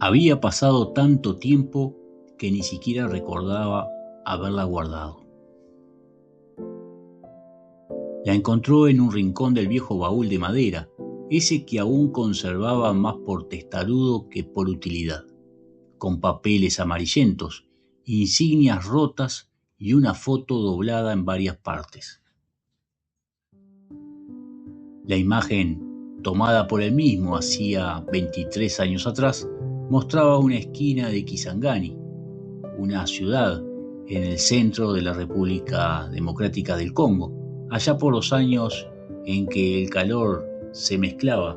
Había pasado tanto tiempo que ni siquiera recordaba haberla guardado. La encontró en un rincón del viejo baúl de madera, ese que aún conservaba más por testarudo que por utilidad, con papeles amarillentos, insignias rotas y una foto doblada en varias partes. La imagen, tomada por él mismo hacía 23 años atrás, mostraba una esquina de Kisangani, una ciudad en el centro de la República Democrática del Congo, allá por los años en que el calor se mezclaba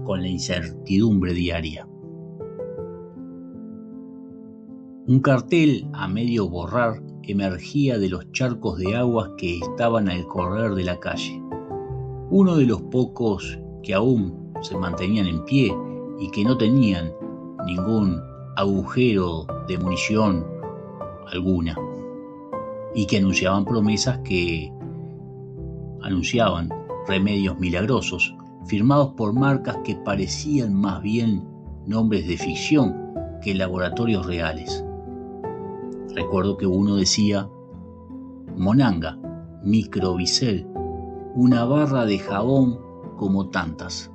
con la incertidumbre diaria. Un cartel a medio borrar emergía de los charcos de aguas que estaban al correr de la calle. Uno de los pocos que aún se mantenían en pie y que no tenían ningún agujero de munición alguna, y que anunciaban promesas que anunciaban remedios milagrosos, firmados por marcas que parecían más bien nombres de ficción que laboratorios reales. Recuerdo que uno decía Monanga, Microvicel, una barra de jabón como tantas.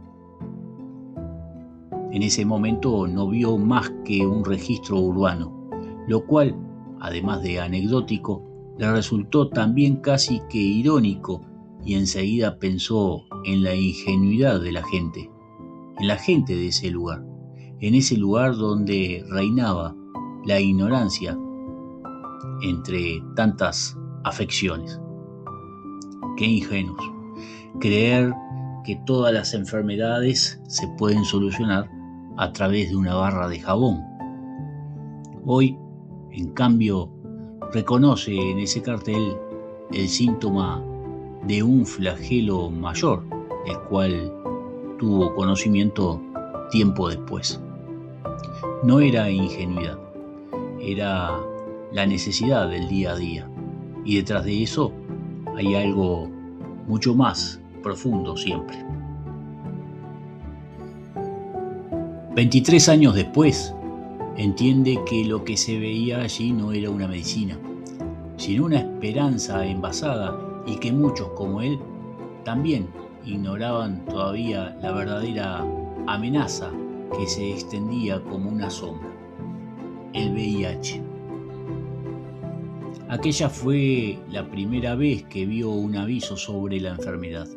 En ese momento no vio más que un registro urbano, lo cual, además de anecdótico, le resultó también casi que irónico, y enseguida pensó en la ingenuidad de la gente, en la gente de ese lugar, en ese lugar donde reinaba la ignorancia entre tantas afecciones. Qué ingenuos, creer que todas las enfermedades se pueden solucionar a través de una barra de jabón. Hoy, en cambio, reconoce en ese cartel el síntoma de un flagelo mayor, del cual tuvo conocimiento tiempo después. No era ingenuidad, era la necesidad del día a día, y detrás de eso hay algo mucho más profundo siempre. 23 años después, entiende que lo que se veía allí no era una medicina, sino una esperanza envasada, y que muchos como él también ignoraban todavía la verdadera amenaza que se extendía como una sombra: el VIH. Aquella fue la primera vez que vio un aviso sobre la enfermedad.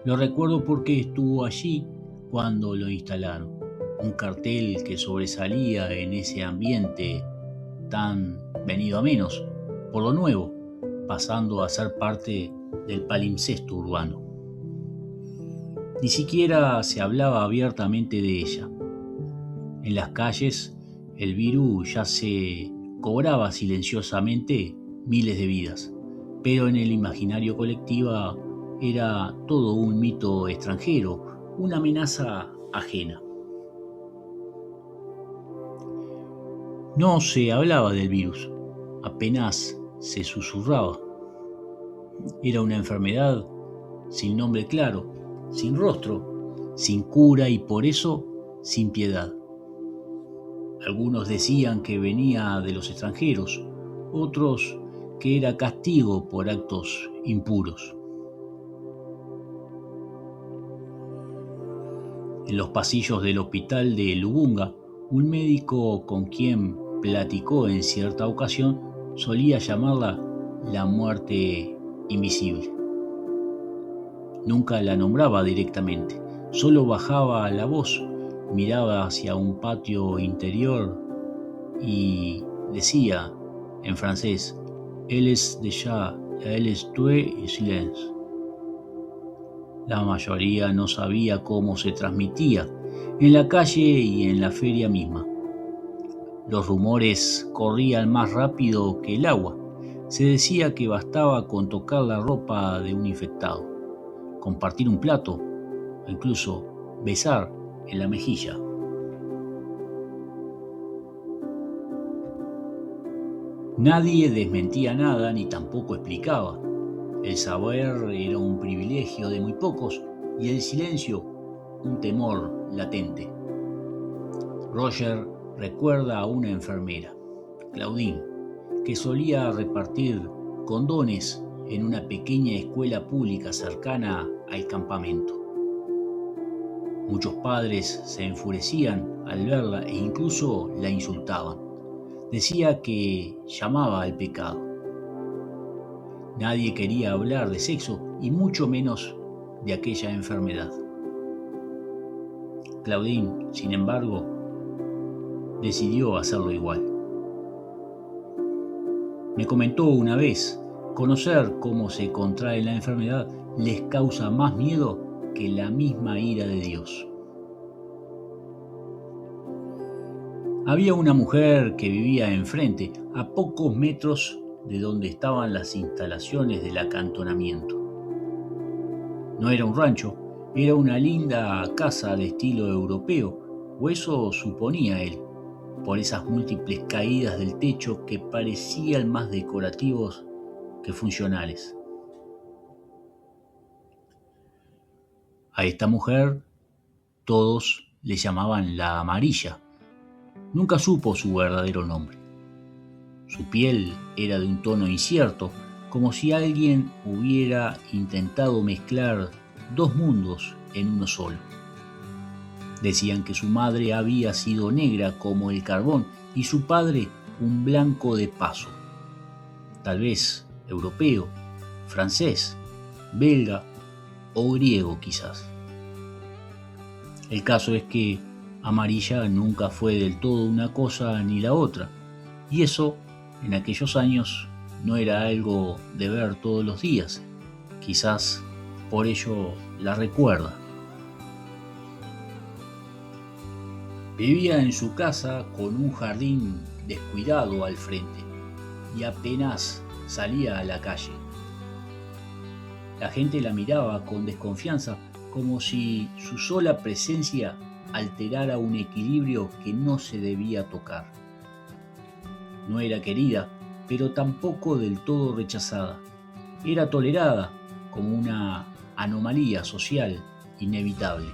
Lo recuerdo porque estuvo allí cuando lo instalaron. Un cartel que sobresalía en ese ambiente tan venido a menos por lo nuevo, pasando a ser parte del palimpsesto urbano. Ni siquiera se hablaba abiertamente de ella. En las calles, el virus ya se cobraba silenciosamente miles de vidas, pero en el imaginario colectivo era todo un mito extranjero, una amenaza ajena. No se hablaba del virus, apenas se susurraba. Era una enfermedad sin nombre claro, sin rostro, sin cura y por eso sin piedad. Algunos decían que venía de los extranjeros, otros que era castigo por actos impuros. En los pasillos del hospital de Lubunga, un médico con quien platicó en cierta ocasión solía llamarla la muerte invisible. Nunca la nombraba directamente, solo bajaba la voz, miraba hacia un patio interior y decía en francés: «Elle est déjà, elle est tuée et silence». La mayoría no sabía cómo se transmitía en la calle y en la feria misma. Los rumores corrían más rápido que el agua. Se decía que bastaba con tocar la ropa de un infectado, compartir un plato o incluso besar en la mejilla. Nadie desmentía nada ni tampoco explicaba. El saber era un privilegio de muy pocos y el silencio un temor latente. Roger recuerda a una enfermera, Claudine, que solía repartir condones en una pequeña escuela pública cercana al campamento. Muchos padres se enfurecían al verla e incluso la insultaban. Decía que llamaba al pecado. Nadie quería hablar de sexo y mucho menos de aquella enfermedad. Claudine, sin embargo, decidió hacerlo igual. Me comentó una vez, conocer cómo se contrae la enfermedad les causa más miedo que la misma ira de Dios. Había una mujer que vivía enfrente, a pocos metros de donde estaban las instalaciones del acantonamiento. No era un rancho, era una linda casa de estilo europeo, o eso suponía él, por esas múltiples caídas del techo que parecían más decorativos que funcionales. A esta mujer todos le llamaban la Amarilla. Nunca supo su verdadero nombre. Su piel era de un tono incierto, como si alguien hubiera intentado mezclar dos mundos en uno solo. Decían que su madre había sido negra como el carbón y su padre un blanco de paso. Tal vez europeo, francés, belga o griego quizás. El caso es que Amarilla nunca fue del todo una cosa ni la otra, y eso en aquellos años no era algo de ver todos los días. Quizás por ello la recuerda. Vivía en su casa con un jardín descuidado al frente y apenas salía a la calle. La gente la miraba con desconfianza, como si su sola presencia alterara un equilibrio que no se debía tocar. No era querida, pero tampoco del todo rechazada. Era tolerada como una anomalía social inevitable.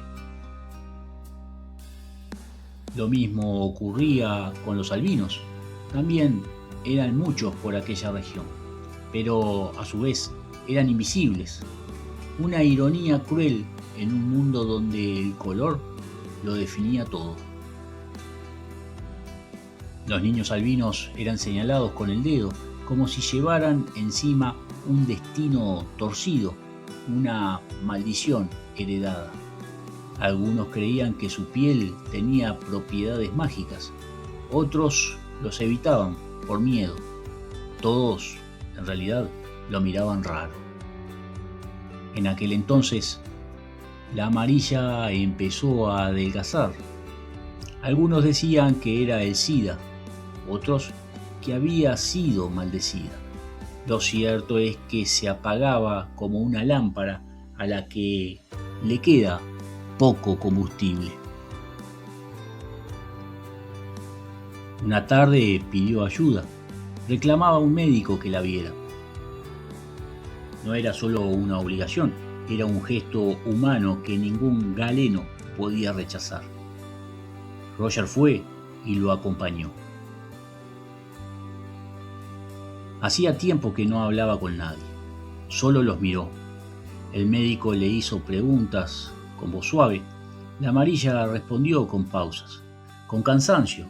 Lo mismo ocurría con los albinos. También eran muchos por aquella región, pero a su vez eran invisibles. Una ironía cruel en un mundo donde el color lo definía todo. Los niños albinos eran señalados con el dedo, como si llevaran encima un destino torcido, una maldición heredada. Algunos creían que su piel tenía propiedades mágicas, otros los evitaban por miedo. Todos, en realidad, lo miraban raro. En aquel entonces, la Amarilla empezó a adelgazar. Algunos decían que era el SIDA, otros que había sido maldecida. Lo cierto es que se apagaba como una lámpara a la que le queda poco combustible. Una tarde pidió ayuda, reclamaba a un médico que la viera. No era solo una obligación, era un gesto humano que ningún galeno podía rechazar. Roger fue y lo acompañó. Hacía tiempo que no hablaba con nadie, solo los miró. El médico le hizo preguntas con voz suave. La Amarilla respondió con pausas, con cansancio,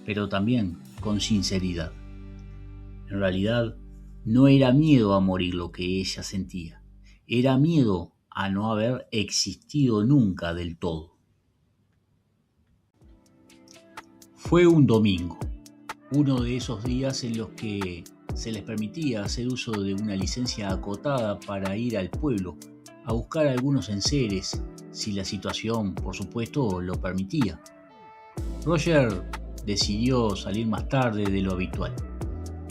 pero también con sinceridad. En realidad, no era miedo a morir lo que ella sentía, era miedo a no haber existido nunca del todo. Fue un domingo, uno de esos días en los que se les permitía hacer uso de una licencia acotada para ir al pueblo a buscar algunos enseres, si la situación, por supuesto, lo permitía. Roger decidió salir más tarde de lo habitual,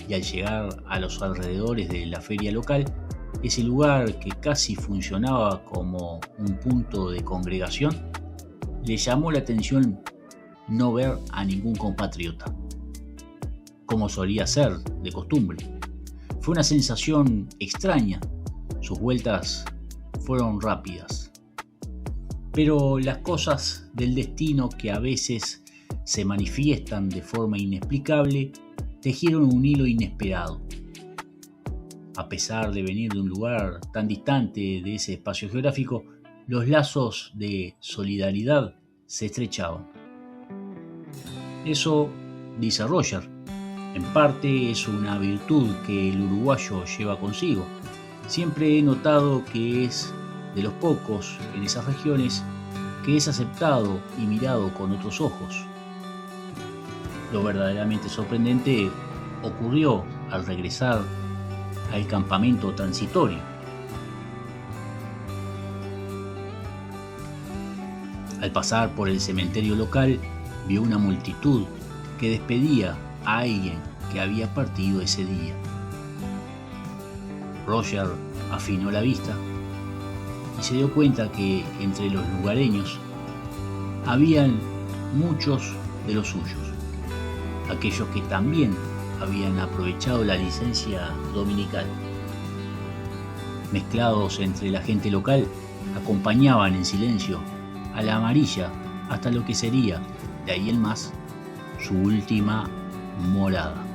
y al llegar a los alrededores de la feria local, ese lugar que casi funcionaba como un punto de congregación, le llamó la atención no ver a ningún compatriota, como solía ser de costumbre. Fue una sensación extraña. Sus vueltas fueron rápidas. Pero las cosas del destino, que a veces se manifiestan de forma inexplicable, tejieron un hilo inesperado. A pesar de venir de un lugar tan distante de ese espacio geográfico, los lazos de solidaridad se estrechaban. Eso, dice Roger, en parte es una virtud que el uruguayo lleva consigo. Siempre he notado que es de los pocos en esas regiones que es aceptado y mirado con otros ojos. Lo verdaderamente sorprendente ocurrió al regresar al campamento transitorio. Al pasar por el cementerio local, vio una multitud que despedía a alguien que había partido ese día. Roger afinó la vista y se dio cuenta que entre los lugareños habían muchos de los suyos, aquellos que también habían aprovechado la licencia dominical. Mezclados entre la gente local, acompañaban en silencio a la amarilla hasta lo que sería, de ahí en más, su última morada.